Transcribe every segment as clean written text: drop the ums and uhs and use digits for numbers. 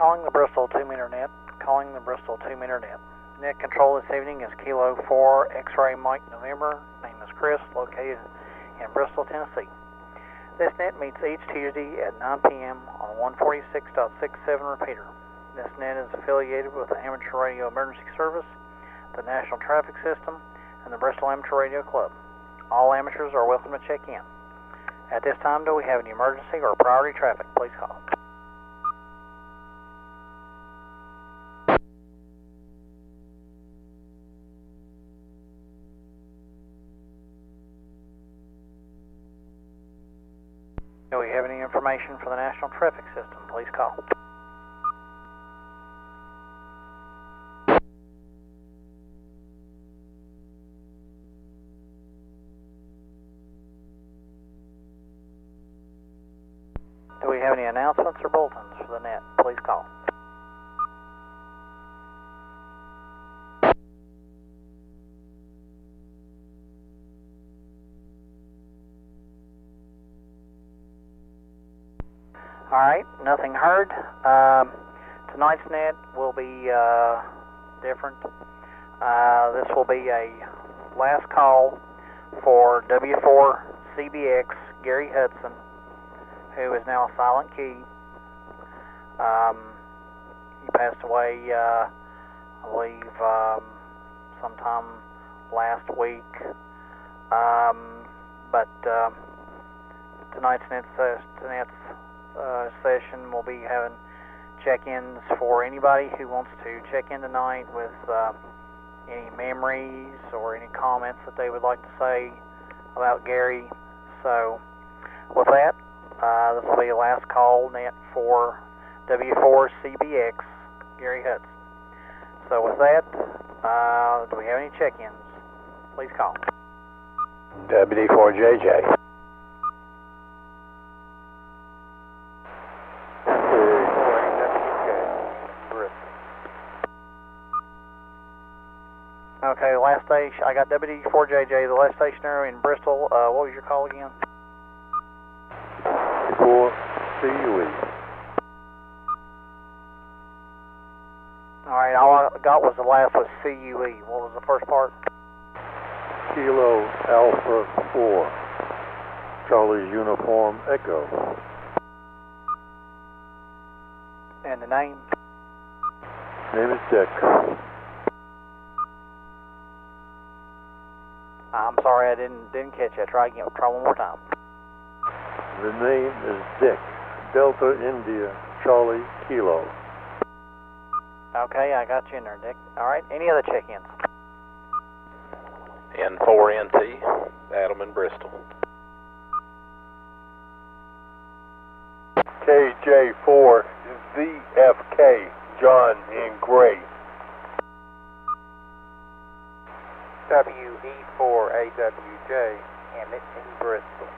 Calling the Bristol 2-meter net. Calling the Bristol 2-meter net. Net control this evening is Kilo 4 X-ray Mike November. Name is Chris, located in Bristol, Tennessee. This net meets each Tuesday at 9 p.m. on 146.67 repeater. This net is affiliated with the Amateur Radio Emergency Service, the National Traffic System, and the Bristol Amateur Radio Club. All amateurs are welcome to check in. At this time, do we have any emergency or priority traffic? Please call. Do we have any information for the National Traffic System? Please call. Do we have any announcements or bulletins for the net? Please call. All right, nothing heard. Tonight's net will be different. This will be a last call for W4CBX Gary Hudson, who is now a silent key. He passed away, I believe, sometime last week. But tonight's session will be having check-ins for anybody who wants to check in tonight with any memories or any comments that they would like to say about Gary. So with that, this will be the last call net for W4CBX Gary Hudson. So with that, do we have any check-ins? Please call. WD4JJ. Okay, the last station, I got WD4JJ, the last stationer in Bristol. What was your call again? 4CUE. All right, all I got was the last was CUE. What was the first part? Kilo Alpha 4. Charlie's Uniform Echo. And the name? Name is Dick. I'm sorry, I didn't catch that. Try again. Try one more time. The name is Dick. Delta India Charlie Kilo. Okay, I got you in there, Dick. All right, any other check-ins? N4NT, Adam in Bristol. KJ4 ZFK, John in Gray. WE4AWJ, Emmett in Bristol.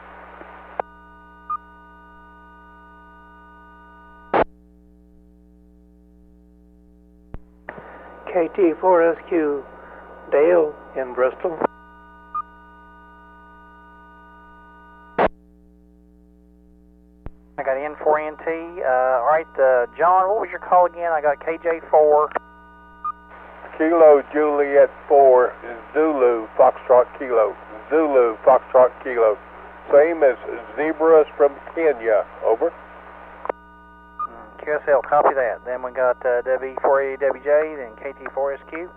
KT4SQ, Dale in Bristol. I got N4NT. All right, John, what was your call again? I got KJ4. Kilo Juliet 4 Zulu Foxtrot Kilo. Zulu Foxtrot Kilo. Same as Zebras from Kenya. Over. QSL, copy that. Then we got W4AWJ, then KT4SQ.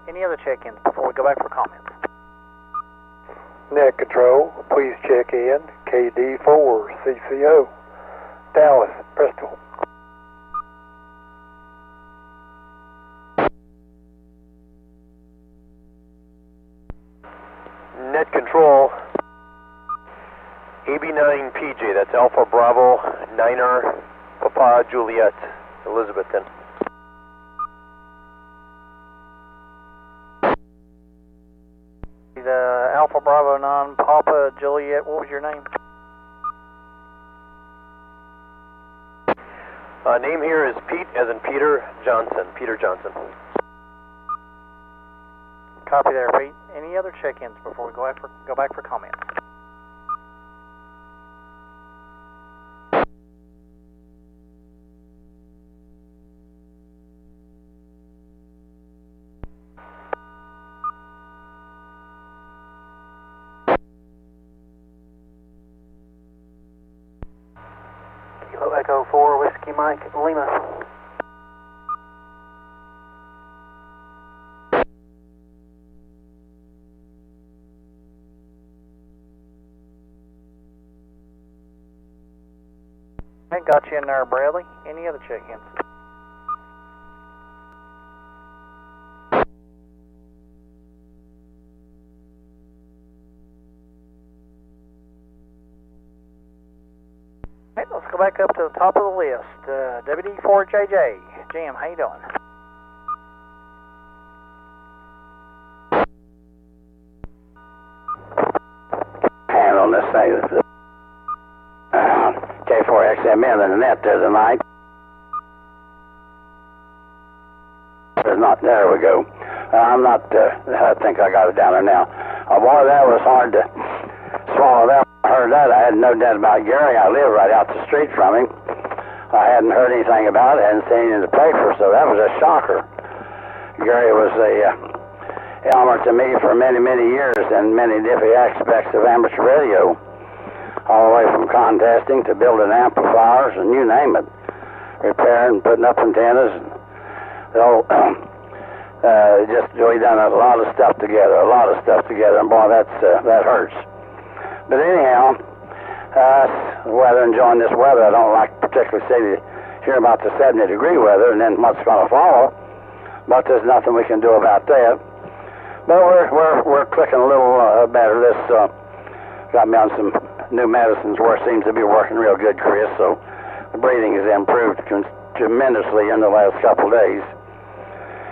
Any other check-ins before we go back for comments? Net control, please check in. KD4CCO, Dallas, Bristol. Net control. AB9PJ, that's Alpha Bravo 9er Papa Juliet, Elizabethton. The Alpha Bravo 9 Papa Juliet, what was your name? Name here is Pete, as in Peter Johnson. Peter Johnson. Copy there, Pete. Any other check-ins before we go back for comments? Yankee Mike, Lima. I got you in there, Bradley. Any other check-ins? Right, let's go back up to the top of the list. WD4JJ. Jim, how you doing? Hand on this thing. K4XMN in the net there tonight. There's not, there we go. I'm not, I think I got it down there now. Boy, that was hard to swallow that. I heard that. I had no doubt about Gary. I live right out the street from him. I hadn't heard anything about it, hadn't seen it in the paper, so that was a shocker. Gary was a elmer to me for many, many years in many different aspects of amateur radio. All the way from contesting to building amplifiers and you name it. Repairing, putting up antennas. And we done a lot of stuff together, and boy, that hurts. But anyhow, the weather, enjoying this weather. I don't like particularly hear about the 70-degree weather and then what's going to follow, but there's nothing we can do about that. But we're clicking a little better. This got me on some new medicines where it seems to be working real good, Chris, so the breathing has improved tremendously in the last couple of days.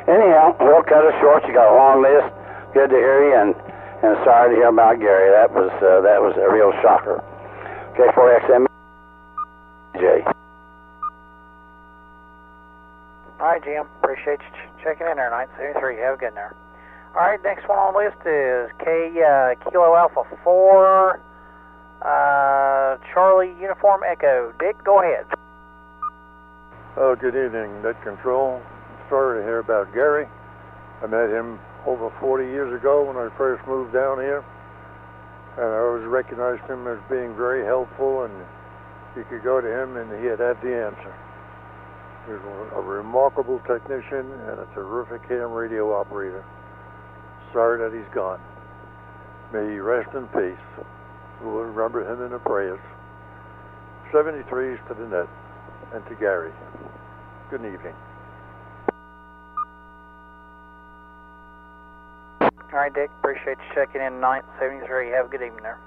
Anyhow, we'll cut it short. You got a long list. Good to hear you, and sorry to hear about Gary. That was a real shocker. K4XM J. All right, Jim. Appreciate you checking in there, 973. Have a good night. All right, next one on the list is Kilo Alpha 4, Charlie Uniform Echo. Dick, go ahead. Oh, good evening, Net Control. Sorry to hear about Gary. I met him over 40 years ago when I first moved down here, and I always recognized him as being very helpful, and you could go to him and he'd have the answer. He was a remarkable technician and a terrific ham radio operator. Sorry that he's gone. May he rest in peace. We'll remember him in the prayers. 73s to the net and to Gary. Good evening. All right, Dick. Appreciate you checking in, 973. Have a good evening there.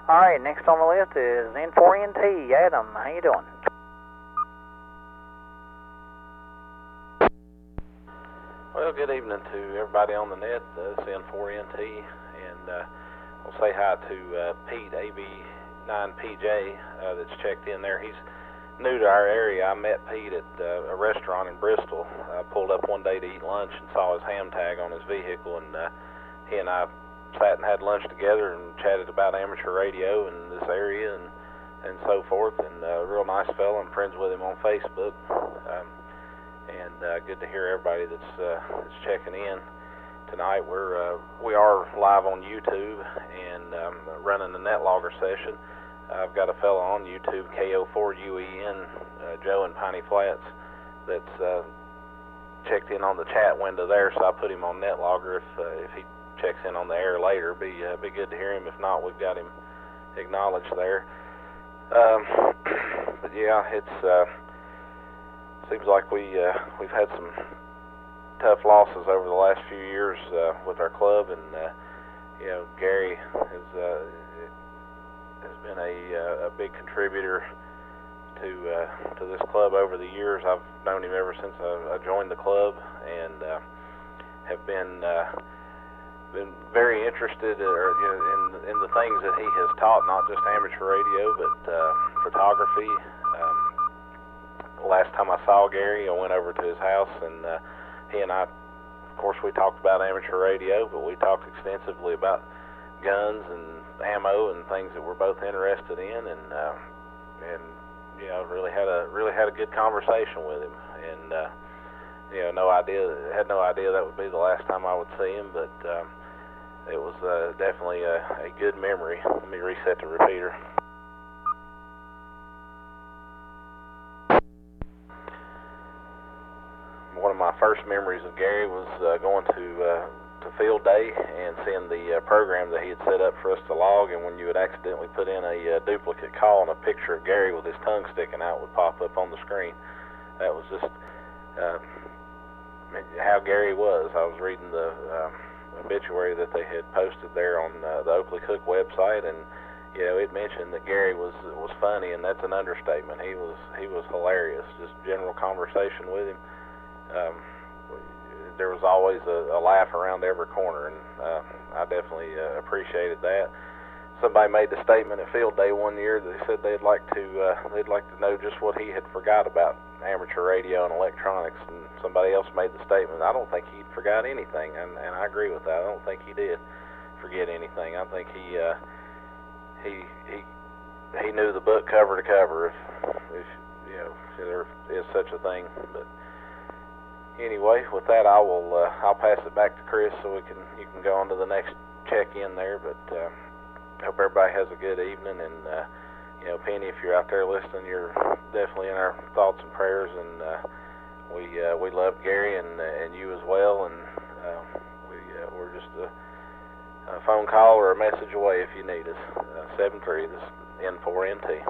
All right, next on the list is N4NT. Adam, how you doing? Well, good evening to everybody on the net. This is N4NT, and I'll say hi to Pete, AB9PJ, that's checked in there. He's new to our area. I met Pete at a restaurant in Bristol. I pulled up one day to eat lunch and saw his ham tag on his vehicle, and he and I sat and had lunch together and chatted about amateur radio in this area and so forth, and a real nice fellow. I'm friends with him on Facebook. And good to hear everybody that's checking in tonight. We are live on YouTube and running the NetLogger session. I've got a fellow on YouTube, KO4UEN, Joe in Piney Flats, that's checked in on the chat window there. So I put him on NetLogger. If he checks in on the air later, be good to hear him. If not, we've got him acknowledged there. But yeah, it's. Seems like we've had some tough losses over the last few years with our club, and Gary has been a big contributor to this club over the years. I've known him ever since I joined the club, and have been very interested in the things that he has taught, not just amateur radio, but photography. Last time I saw Gary, I went over to his house, and he and I, of course, we talked about amateur radio, but we talked extensively about guns and ammo and things that we're both interested in, and really had a good conversation with him, and had no idea that would be the last time I would see him, but it was definitely a good memory. Let me reset the repeater. first memories of Gary was going to field day and seeing the program that he had set up for us to log, and when you would accidentally put in a duplicate call and a picture of Gary with his tongue sticking out would pop up on the screen. That was just how Gary was. I was reading the obituary that they had posted there on the Oakley Cook website, and you know, it mentioned that Gary was funny, and that's an understatement. He was hilarious. Just general conversation with him. There was always a laugh around every corner, and I definitely appreciated that. Somebody made the statement at field day one year that they said they'd like to know just what he had forgot about amateur radio and electronics, and somebody else made the statement, I don't think he forgot anything, and I agree with that. I don't think he did forget anything. I think he knew the book cover to cover, if you know, there is such a thing. But anyway, with that, I'll pass it back to Chris so you can go on to the next check-in there. But hope everybody has a good evening, and you know, Penny, if you're out there listening, you're definitely in our thoughts and prayers, and we love Gary and you as well, and we're just a phone call or a message away if you need us. 73, this is N4NT.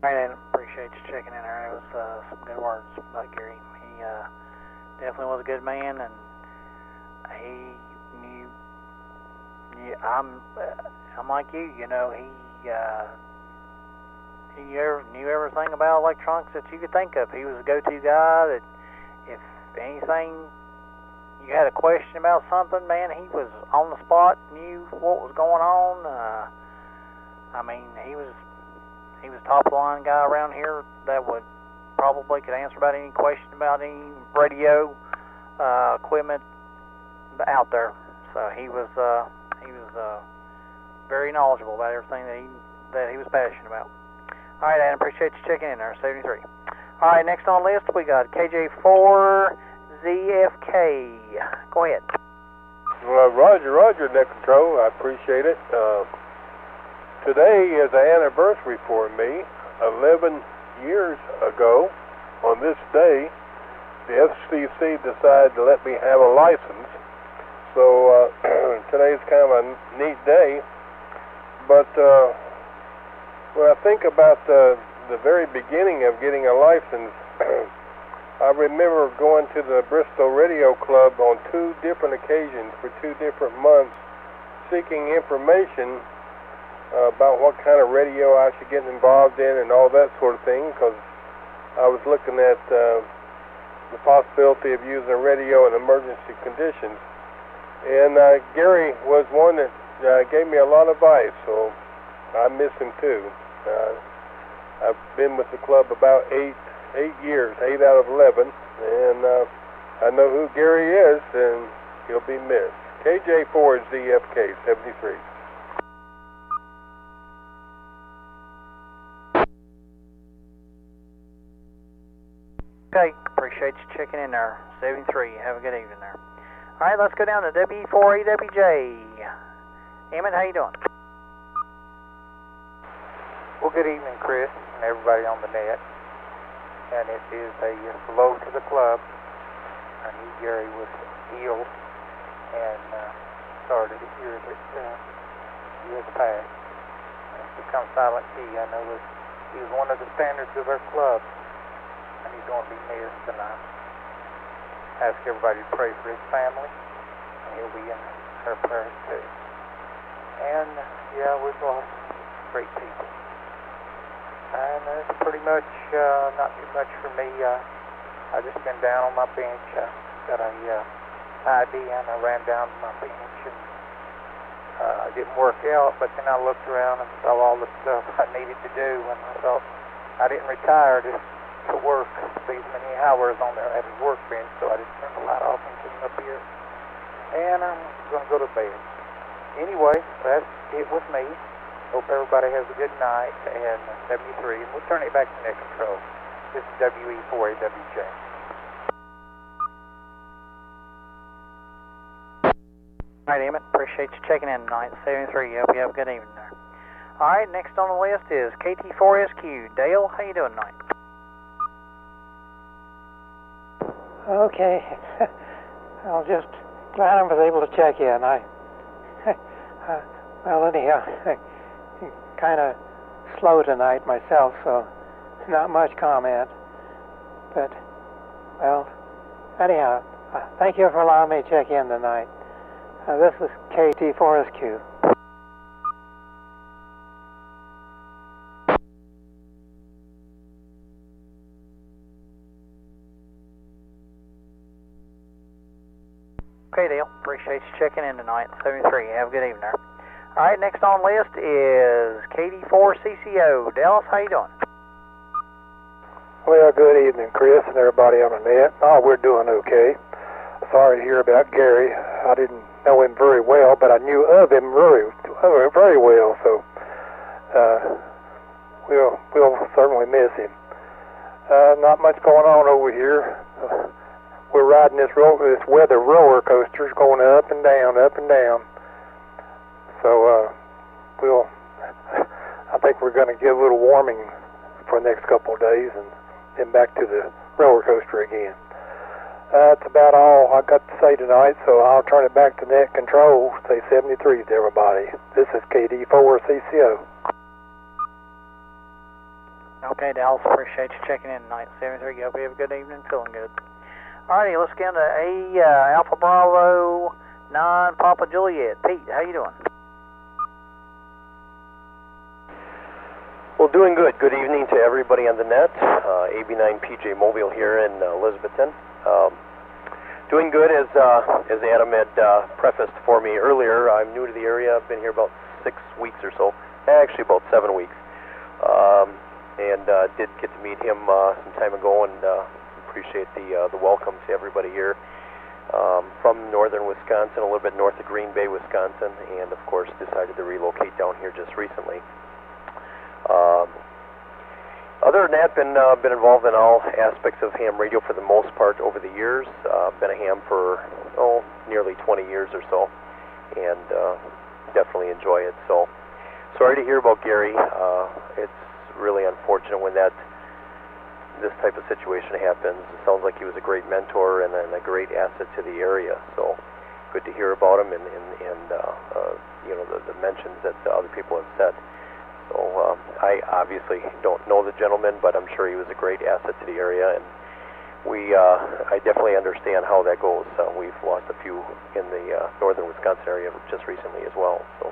All right, Adam, appreciate you checking in there. It was some good words about Gary. He definitely was a good man, and he knew. I'm like you, you know. He knew everything about electronics that you could think of. He was a go-to guy. That if anything, you had a question about something, man, he was on the spot, knew what was going on. I mean, he was top of the line guy around here that would probably could answer about any question about any radio equipment out there. So he was very knowledgeable about everything that he was passionate about. All right, Adam, appreciate you checking in there. 73. All right, next on the list we got KJ4CBX. Go ahead. Roger, Net Control. I appreciate it. Today is an anniversary for me. 11 years ago, on this day, the FCC decided to let me have a license. So today's kind of a neat day. But when I think about the very beginning of getting a license, I remember going to the Bristol Radio Club on 2 different occasions for 2 different months, seeking information about what kind of radio I should get involved in and all that sort of thing, because I was looking at the possibility of using radio in emergency conditions. And Gary was one that gave me a lot of advice, so I miss him too. I've been with the club about 8 years, 8 out of 11, and I know who Gary is, and he'll be missed. KJ4ZFK 73. Okay, appreciate you checking in there. 73, have a good evening there. All right, let's go down to W4AWJ. Emmett, how you doing? Well, good evening, Chris, and everybody on the net. And it is a hello to the club. I knew Gary was ill, and sorry to hear that he has passed. And become silent T. I know that he was one of the standards of our club, and he's going to be missed. And I ask everybody to pray for his family, and he'll be in our prayers too. And yeah, we've lost great people. And that's pretty much not too much for me. I just been down on my bench. I got a ID, and I ran down to my bench, and it didn't work out. But then I looked around and saw all the stuff I needed to do, and I thought I didn't retire to work these many hours on there at a workbench, so I just turned the light off and came up here, and I'm going to go to bed. Anyway, that's it with me. Hope everybody has a good night, and 73, and we'll turn it back to Net Control. This is WE4AWJ. All right, Emmett, appreciate you checking in tonight. 73, hope you have a good evening there. Alright, next on the list is KT4SQ. Dale, how you doing tonight? Okay. I'm just glad I was able to check in. Well, anyhow, kind of slow tonight myself, so not much comment. But, well, anyhow, thank you for allowing me to check in tonight. This is KT4SQ. Okay, Dale. Appreciate you checking in tonight. 73. Have a good evening there. All right, next on the list is KD4CCO. Dallas, how you doing? Well, good evening, Chris, and everybody on the net. Oh, we're doing okay. Sorry to hear about Gary. I didn't know him very well, but I knew of him very well, so we'll certainly miss him. Not much going on over here. We're riding this weather roller coasters going up and down, up and down. So I think we're going to get a little warming for the next couple of days, and then back to the roller coaster again. That's about all I got to say tonight, so I'll turn it back to net control. Say 73 to everybody. This is KD4CCO. Okay, Dallas, appreciate you checking in tonight. 73, hope you have a good evening, feeling good. Alrighty, let's get into Alpha Bravo 9 Papa Juliet. Pete, how you doing? Well, doing good. Good evening to everybody on the net. AB9PJ Mobile here in Elizabethton. Doing good, as Adam had prefaced for me earlier. I'm new to the area. I've been here about 6 weeks or so. Actually, about 7 weeks. And did get to meet him some time ago, and appreciate the welcome to everybody here. From northern Wisconsin, a little bit north of Green Bay, Wisconsin, and of course decided to relocate down here just recently. Other than that, been involved in all aspects of ham radio for the most part over the years. Been a ham for nearly 20 years or so, and definitely enjoy it. So sorry to hear about Gary. It's really unfortunate when this type of situation happens. It sounds like he was a great mentor and a great asset to the area. So good to hear about him, and you know, the mentions that other people have said. So I obviously don't know the gentleman, but I'm sure he was a great asset to the area, and I definitely understand how that goes. We've lost a few in the northern Wisconsin area just recently as well. So,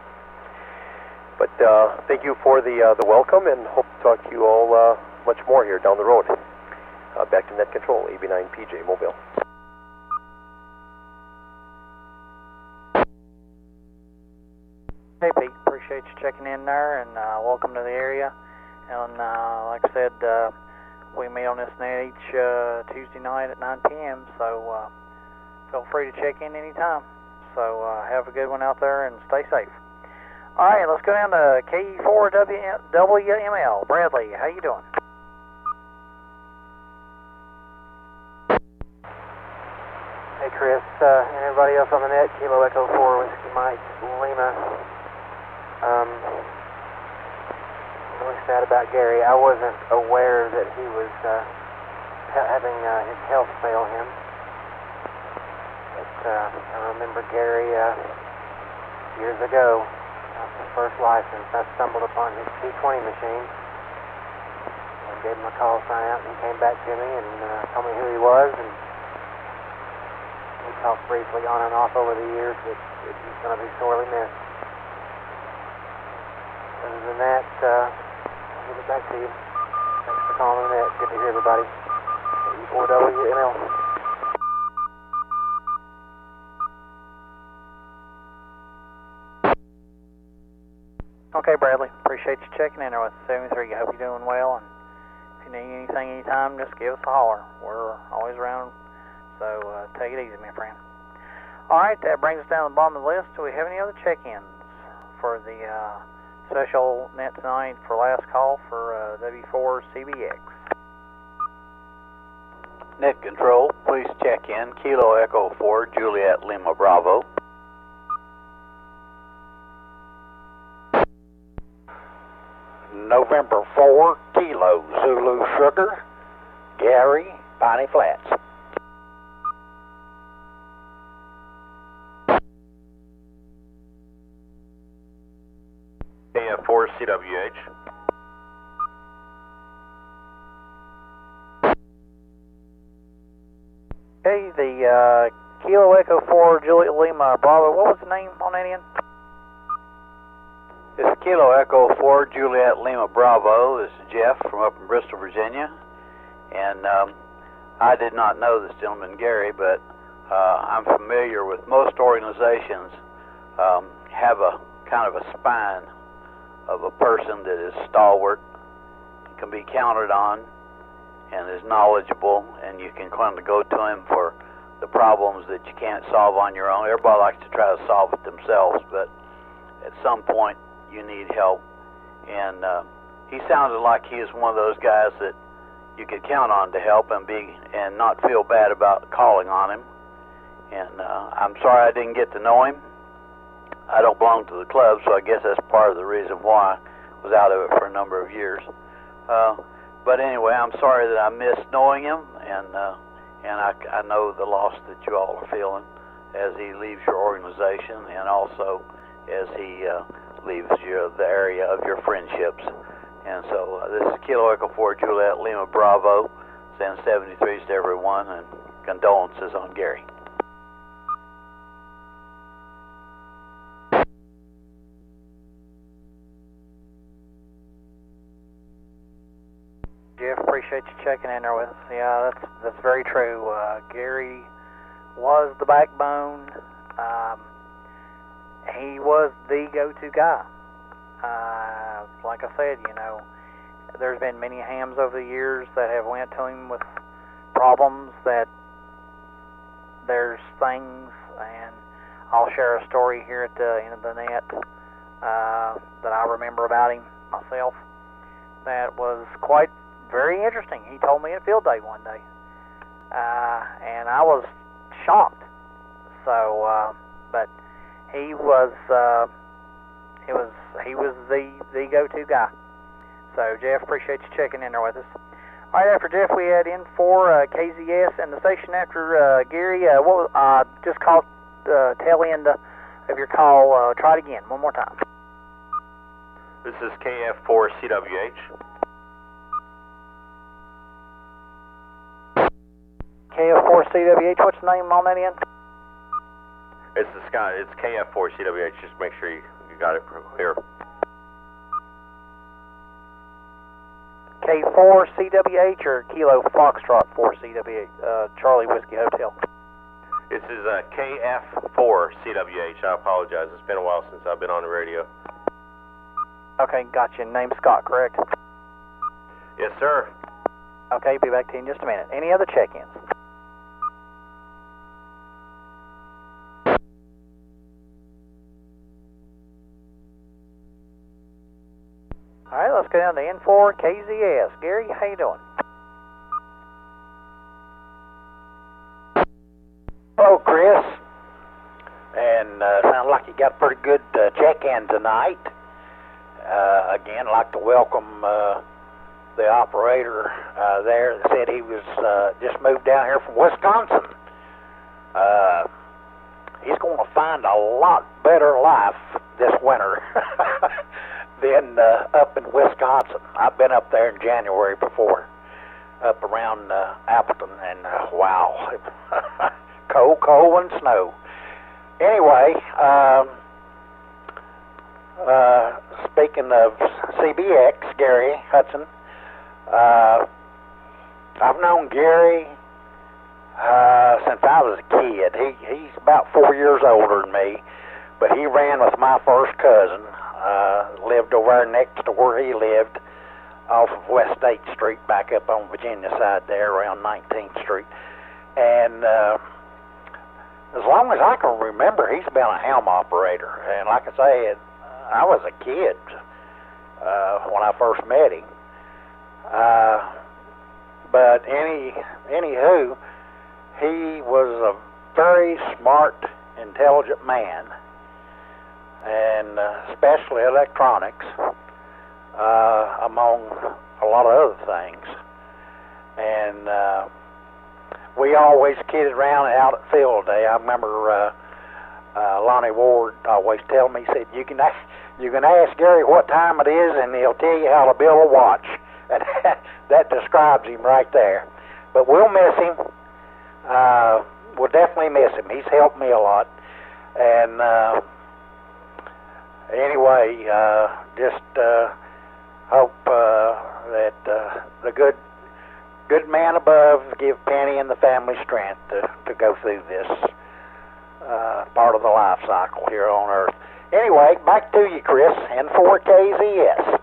but thank you for the welcome, and hope to talk to you all much more here down the road. Back to net control, AB9PJ Mobile. Hey, Pete. Appreciate you checking in there, and welcome to the area. And like I said, we meet on this net each Tuesday night at 9 p.m., so feel free to check in anytime. So have a good one out there, and stay safe. All right, let's go down to KE4WML. Bradley, how you doing? Hey, Chris, and everybody else on the net, Kilo Echo 4 Whiskey Mike Lima. I'm really sad about Gary. I wasn't aware that he was having his health fail him. But I remember Gary years ago, his first license. I stumbled upon his T20 machine and gave him a call sign out, and he came back to me and told me who he was, and we talked briefly on and off over the years, but he's going to be sorely missed. Other than that, I'll give it back to you. Thanks for calling the net. Good to hear everybody. E4WML. Okay, Bradley. Appreciate you checking in there with 73. I hope you're doing well, and if you need anything anytime, just give us a holler. We're always around, so take it easy, my friend. All right, that brings us down to the bottom of the list. Do we have any other check-ins for the social net tonight for last call for W4CBX? Net control, please check in. Kilo Echo 4, Juliet Lima Bravo. November 4 Kilo Zulu Sugar, Gary, Piney Flats. KF4CWH. Okay, the Kilo Echo 4 Juliet Lima Bravo, what was the name on that end? This is Kilo Echo 4 Juliet Lima Bravo. This is Jeff from up in Bristol, Virginia. And I did not know this gentleman, Gary, but I'm familiar with most organizations have a kind of a spine of a person that is stalwart, can be counted on, and is knowledgeable, and you can kind of go to him for the problems that you can't solve on your own. Everybody likes to try to solve it themselves, but at some point you need help. And he sounded like he is one of those guys that you could count on to help and not feel bad about calling on him. And I'm sorry I didn't get to know him. I don't belong to the club, so I guess that's part of the reason why I was out of it for a number of years. But anyway, I'm sorry that I missed knowing him, and I know the loss that you all are feeling as he leaves your organization, and also as he leaves the area of your friendships. And so this is Kilo Echo 4 Juliet Lima Bravo, send 73s to everyone, and condolences on Gary. Jeff, appreciate you checking in there with us. Yeah, that's very true. Gary was the backbone. He was the go-to guy. Like I said, you know, there's been many hams over the years that have went to him with problems that there's things, and I'll share a story here at the end of the net that I remember about him myself that was quite very interesting. He told me at field day one day, and I was shocked. So, but he was the go-to guy. So, Jeff, appreciate you checking in there with us. All right, after Jeff, we had in for KZS, and the station after Gary. What was, just called tail end of your call. Try it again, one more time. This is KF4CWH. KF4CWH, what's the name on that end? It's KF4CWH. Just make sure you got it here. K4CWH or Kilo Foxtrot 4CWH, Charlie Whiskey Hotel. This is KF4CWH. I apologize. It's been a while since I've been on the radio. Okay, gotcha. Name's Scott, correct? Yes, sir. Okay, be back to you in just a minute. Any other check-ins? All right, let's go down to N4 KZS. Gary, how you doing? Hello, Chris. And sounds like you got a pretty good check-in tonight. Again, I'd like to welcome the operator there that said he was just moved down here from Wisconsin. He's going to find a lot better life this winter than up in Wisconsin. I've been up there in January before, up around Appleton, and wow, cold and snow. Anyway, speaking of CBX, Gary Hudson, I've known Gary since I was a kid. He's about 4 years older than me, but he ran with my first cousin. Lived over there next to where he lived, off of West 8th Street, back up on Virginia side there, around 19th Street. And as long as I can remember, he's been a ham operator. And like I say, I was a kid when I first met him. But anywho, he was a very smart, intelligent man, and especially electronics. among a lot of other things. And we always kidded around out at field day. I remember Lonnie Ward always telling me, he said, you can ask Gary what time it is and he'll tell you how to build a watch. And that describes him right there. But we'll miss him. We'll definitely miss him. He's helped me a lot. And anyway, just hope that the good man above give Penny and the family strength to go through this part of the life cycle here on Earth. Anyway, back to you, Chris, N4KZS.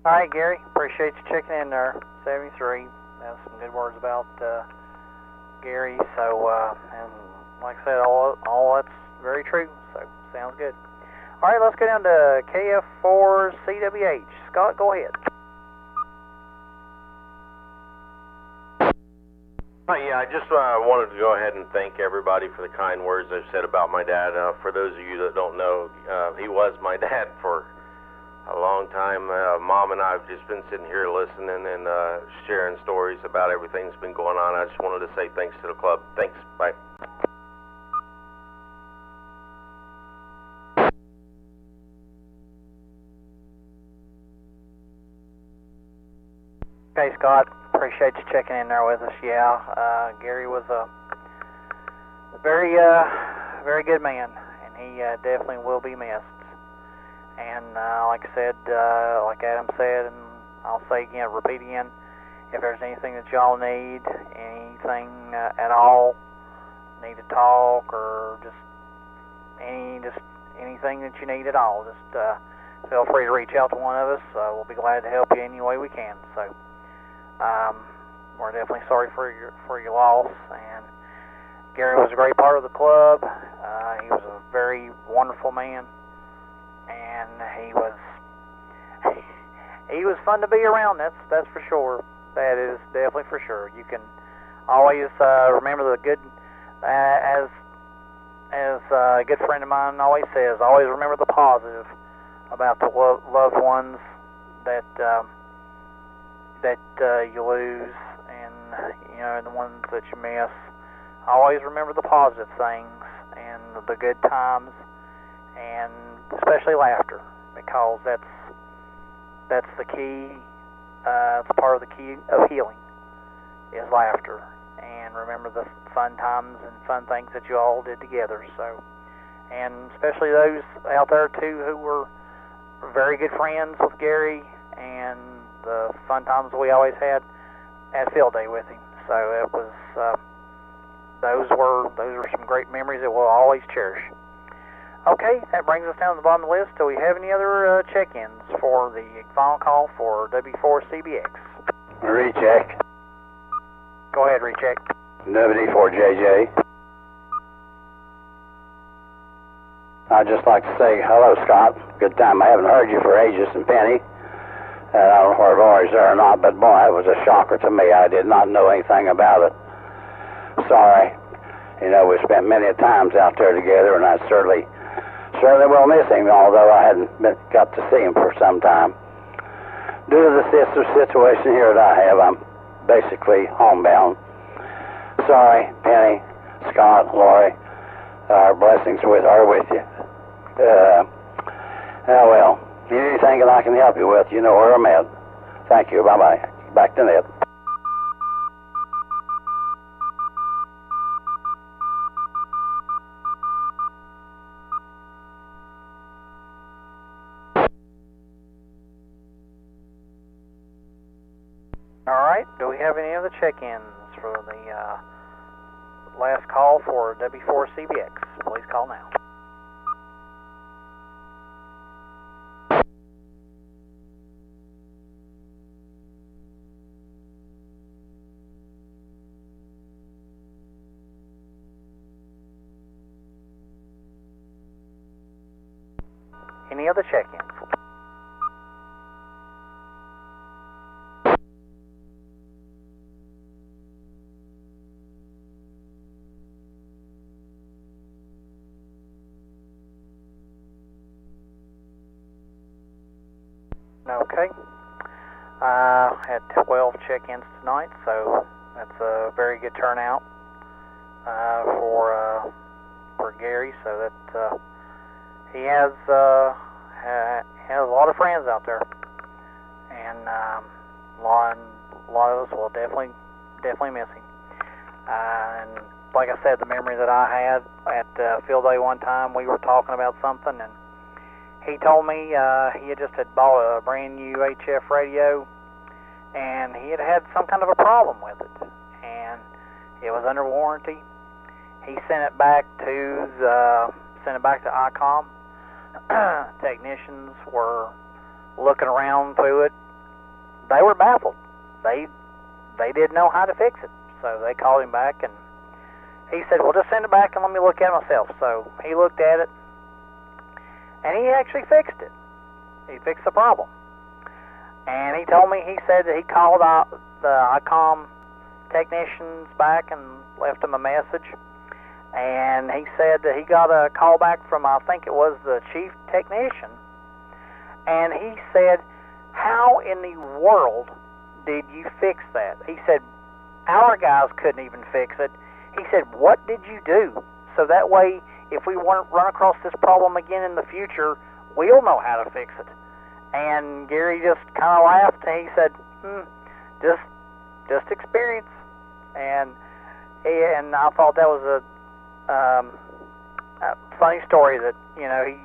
All right, Gary, appreciate you checking in there. 73. That's some good words about Gary. So, and like I said, all that's very true. So, sounds good. All right, let's go down to KF4CWH. Scott, go ahead. Yeah, I just wanted to go ahead and thank everybody for the kind words they've said about my dad. For those of you that don't know, he was my dad for a long time. Mom and I have just been sitting here listening and sharing stories about everything that's been going on. I just wanted to say thanks to the club. Thanks. Bye. Okay, Scott, appreciate you checking in there with us. Yeah, Gary was a very, very good man, and he definitely will be missed. And like I said, like Adam said, and I'll say again, repeat again, if there's anything that y'all need, anything at all, need to talk, or just anything that you need at all, just feel free to reach out to one of us. We'll be glad to help you any way we can. So we're definitely sorry for your loss. And Gary was a great part of the club. He was a very wonderful man. And he was fun to be around. That's for sure. That is definitely for sure. You can always remember the good, as a good friend of mine always says, always remember the positive about the loved ones that you lose, and the ones that you miss. Always remember the positive things and the good times, and especially laughter, because that's the key. It's part of the key of healing is laughter, and remember the fun times and fun things that you all did together. So, and especially those out there too who were very good friends with Gary, and the fun times we always had at field day with him. So it was those were some great memories that we'll always cherish. Okay, that brings us down to the bottom of the list. Do we have any other check-ins for the final call for W4CBX? Recheck. Go ahead, recheck. WD4JJ. I'd just like to say hello, Scott. Good time. I haven't heard you for ages, and Penny. I don't know whether Lori's there or not, but boy, it was a shocker to me. I did not know anything about it. Sorry. We spent many times out there together, and I certainly will miss him, although I hadn't got to see him for some time. Due to the situation here that I have, I'm basically homebound. Sorry, Penny, Scott, Lori. Our blessings are with you. Well, if you need anything that I can help you with, you know where I'm at. Thank you. Bye-bye. Back to Ned. All right. Do we have any other check-ins for the last call for W4CBX? Please call now. Any other check-ins? Okay. Had 12 check-ins tonight, so that's a very good turnout for Gary. So that he has a lot of friends out there, and a lot of us will definitely miss him. And like I said, the memory that I had at field day one time, we were talking about something, and he told me he had bought a brand new HF radio, and he had some kind of a problem with it, and it was under warranty. He sent it back to ICOM. Technicians were looking around through it. They were baffled. They didn't know how to fix it, so they called him back, and he said, "Well, just send it back and let me look at it myself." So he looked at it, and he actually fixed it. He fixed the problem. And he told me, he said that he called the ICOM technicians back and left them a message. And he said that he got a call back from, I think it was the chief technician. And he said, "How in the world did you fix that?" He said, "Our guys couldn't even fix it." He said, "What did you do? So that way, if we run across this problem again in the future, we'll know how to fix it." And Gary just kind of laughed, and he said, just experience. And I thought that was a funny story that, he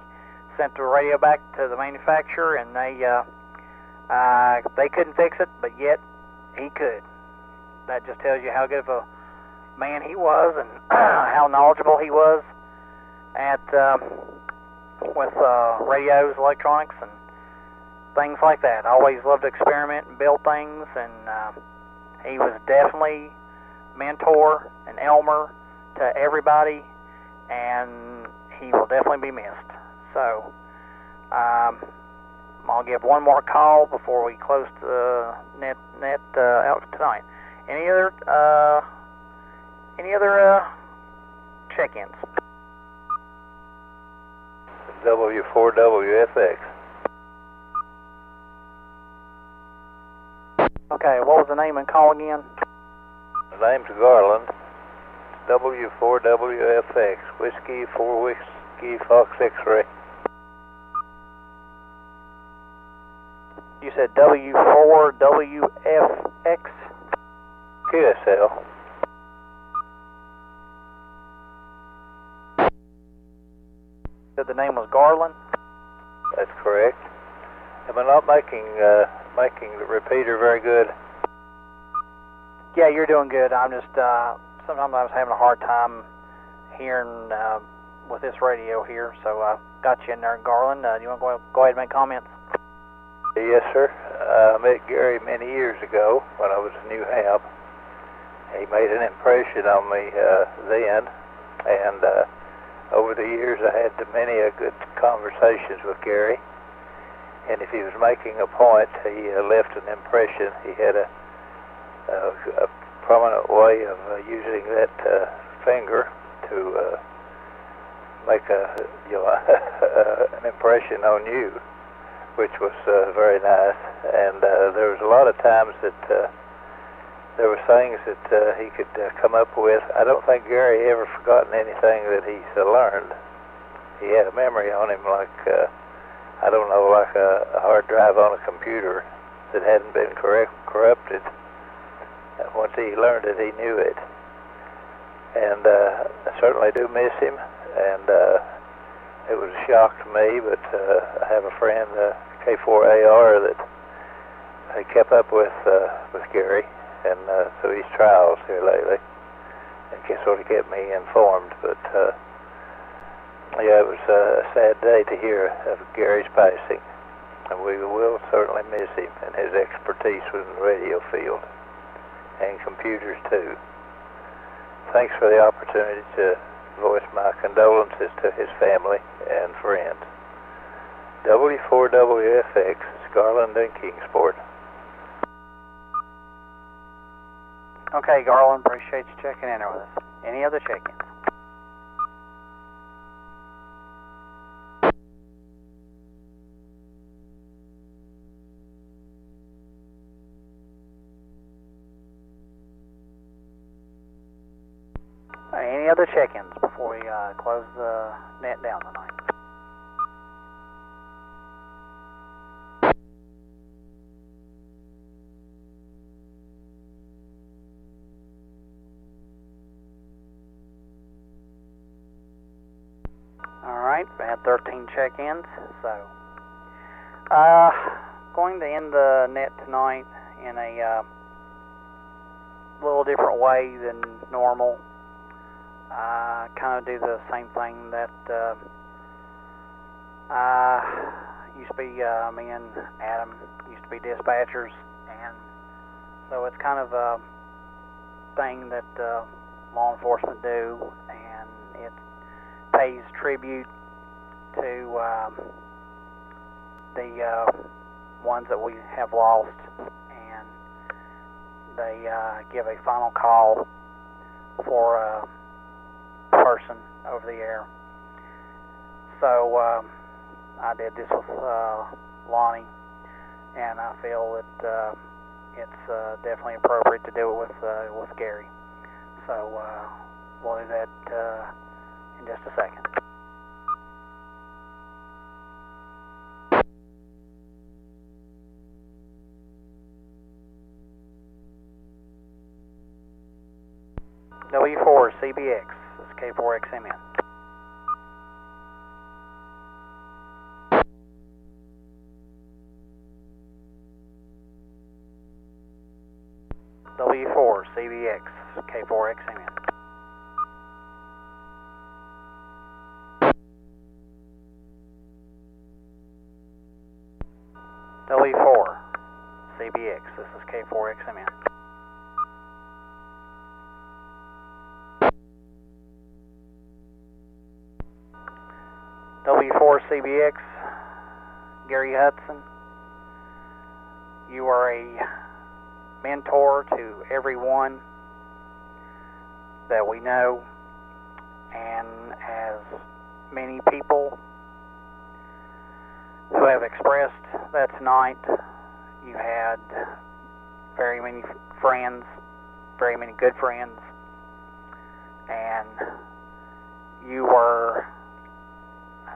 sent the radio back to the manufacturer, and they couldn't fix it, but yet he could. That just tells you how good of a man he was, and how knowledgeable he was with radios, electronics, and things like that. I always loved to experiment and build things, and he was definitely mentor and Elmer to everybody, and he will definitely be missed. So I'll give one more call before we close the net out tonight. Any other check-ins? W4WFX. Okay, what was the name and call again? The name's Garland. W4WFX. Whiskey 4 Whiskey Fox X-ray. You said W4WFX? QSL. Said the name was Garland? That's correct. Am I not making the repeater very good? Yeah, you're doing good. I'm just sometimes I was having a hard time hearing with this radio here, so I got you in there, Garland. Do you want to go ahead and make comments? Yes, sir. I met Gary many years ago when I was a new ham. He made an impression on me then, and over the years I had many good conversations with Gary. And if he was making a point, he left an impression. He had a prominent way of using that finger to make an impression on you, which was very nice. And there was a lot of times that there were things that he could come up with. I don't think Gary ever forgotten anything that he's learned. He had a memory on him like I don't know, like a hard drive on a computer that hadn't been corrupted. Once he learned it, he knew it. And I certainly do miss him, and it was a shock to me, but I have a friend, K4AR, that I kept up with Gary, and so his trials here lately, and sort of kept me informed. But yeah, it was a sad day to hear of Gary's passing, and we will certainly miss him and his expertise within the radio field, and computers too. Thanks for the opportunity to voice my condolences to his family and friends. W4WFX, Garland and Kingsport. Okay, Garland, appreciate you checking in with us. Any other check-ins? Any other check-ins before we close the net down tonight? Alright, we had 13 check-ins, so going to end the net tonight in a little different way than normal. Kind of do the same thing that used to be, me and Adam used to be dispatchers, and so it's kind of a thing that law enforcement do, and it pays tribute to the ones that we have lost, and they give a final call for a person over the air. So I did this with Lonnie, and I feel that it's definitely appropriate to do it with Gary. So we'll do that in just a second. W4CBX, this is K4XMN. W4CBX, K4XMN. W4CBX, this is K4XMN. W4CBX, Gary Hudson, you are a mentor to everyone that we know, and as many people who have expressed that tonight, you had very many friends, very many good friends, and you were,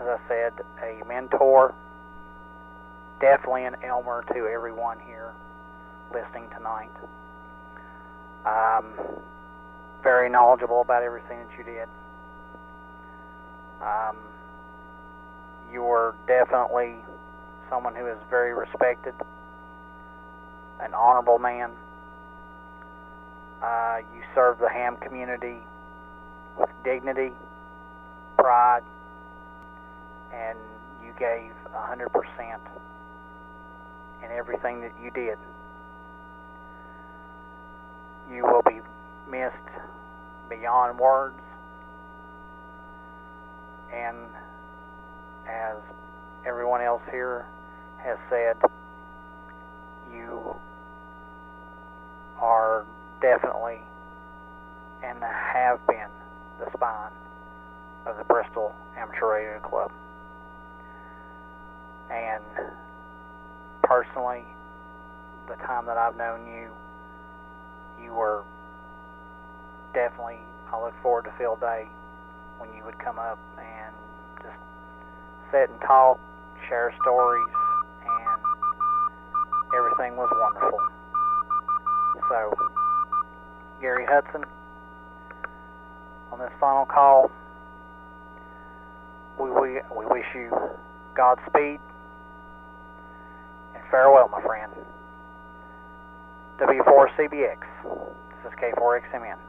as I said, a mentor, definitely an Elmer to everyone here listening tonight. Very knowledgeable about everything that you did. You were definitely someone who is very respected, an honorable man. You served the ham community with dignity, pride, and you gave 100% in everything that you did. You will be missed beyond words, and as everyone else here has said, you are definitely and have been the spine of the Bristol Amateur Radio Club. And personally, the time that I've known you, you were definitely, I look forward to field day when you would come up and just sit and talk, share stories, and everything was wonderful. So, Gary Hudson, on this final call, we wish you Godspeed and farewell, my friend. W4CBX, this is K4XMN.